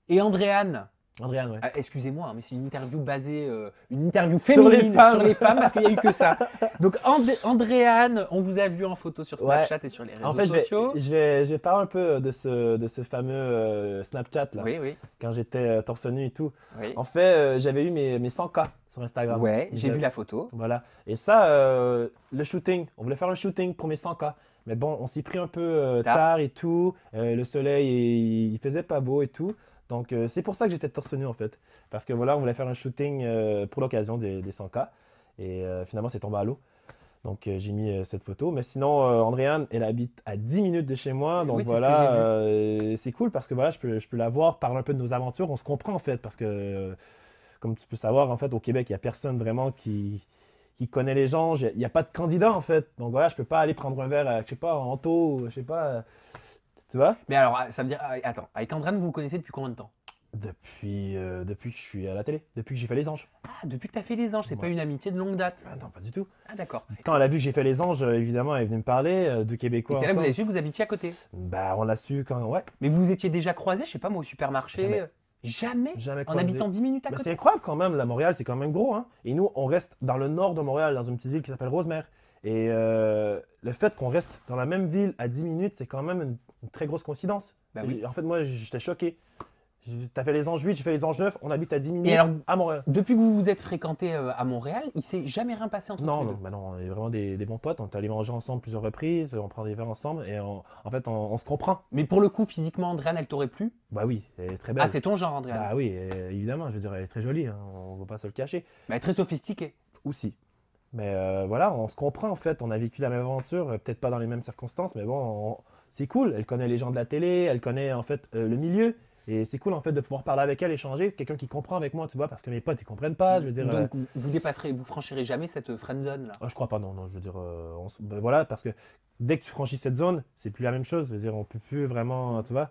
Et Andréane, Andréane, ouais. excusez-moi, hein, mais c'est une interview basée, une interview Sur les féminine femmes. sur les femmes parce qu'il n'y a eu que ça. Donc Andréane, on vous a vu en photo sur Ouais. Snapchat et sur les réseaux En fait, sociaux. je vais parler un peu de ce fameux Snapchat là, Oui, oui, quand j'étais torse nu et tout. oui. En fait, j'avais eu mes 100K sur Instagram. Ouais, j'ai Je- vu la photo. Voilà. Et ça, le shooting, on voulait faire un shooting pour mes 100K. Mais bon, on s'y prit un peu tard et tout. Le soleil, il faisait pas beau et tout. Donc, c'est pour ça que j'étais torse nu en fait. Parce que voilà, on voulait faire un shooting pour l'occasion des 100K. Et finalement, c'est tombé à l'eau. Donc, j'ai mis cette photo. Mais sinon, Andréane, elle habite à 10 minutes de chez moi. Donc Oui, c'est ce que voilà, j'ai vu. c'est cool parce que voilà, je peux la voir, parler un peu de nos aventures. On se comprend en fait. Parce que, comme tu peux savoir, en fait, au Québec, il n'y a personne vraiment qui connaît les gens. Il n'y a pas de candidat en fait. Donc voilà, je peux pas aller prendre un verre, je sais pas, en Anto, je sais pas. Tu vois? Mais alors, ça veut dire, attends, avec Andréane, vous vous connaissez depuis combien de temps? Depuis que je suis à la télé, depuis que j'ai fait les anges. Ah, depuis que tu as fait les anges, c'est pas Ouais. une amitié de longue date. Ah non, pas du tout. Ah, d'accord. Quand elle a vu que j'ai fait les anges, évidemment, elle est venue me parler de Et Québécois c'est là que vous ensemble. avez su que vous habitiez à côté. Bah, on l'a su quand, ouais, Mais vous étiez déjà croisés, je sais pas moi, au supermarché. Jamais. Jamais. jamais En croisé. habitant 10 minutes à Bah, côté. c'est incroyable quand même, la Montréal, c'est quand même gros, hein. Et nous, on reste dans le nord de Montréal, dans une petite ville qui s'appelle Rosemère. Et le fait qu'on reste dans la même ville à 10 minutes, c'est quand même une très grosse coïncidence. Bah oui. En fait, moi, j'étais choqué. T'as fait les anges 8, j'ai fait les anges 9, on habite à 10 minutes Et alors, à Montréal. depuis que vous vous êtes fréquentés à Montréal, il s'est jamais rien passé entre Non, vous non, deux. bah non, on est vraiment des bons potes. On est allé manger ensemble plusieurs reprises, on prend des verres ensemble et en fait, on se comprend. Mais pour le coup, physiquement, Andréane, elle t'aurait plu? Bah oui, elle est très belle. Ah, c'est ton genre, Andréane. Bah oui, évidemment, je veux dire, elle est très jolie, hein, on ne va pas se le cacher. Mais elle est très sophistiquée. Aussi. Mais voilà, on se comprend en fait, on a vécu la même aventure, peut-être pas dans les mêmes circonstances, mais bon, c'est cool. Elle connaît les gens de la télé, elle connaît en fait le milieu. Et c'est cool en fait de pouvoir parler avec elle, échanger, quelqu'un qui comprend avec moi, tu vois, parce que mes potes ils comprennent pas, je veux dire. Donc, vous dépasserez, vous franchirez jamais cette friend zone là. Je crois pas, non, non, je veux dire, ben voilà, parce que dès que tu franchis cette zone, c'est plus la même chose, je veux dire, on peut plus vraiment, tu vois.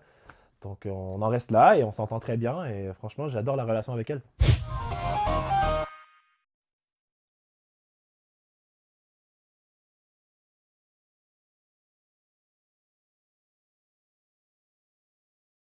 Donc on en reste là et on s'entend très bien et franchement, j'adore la relation avec elle.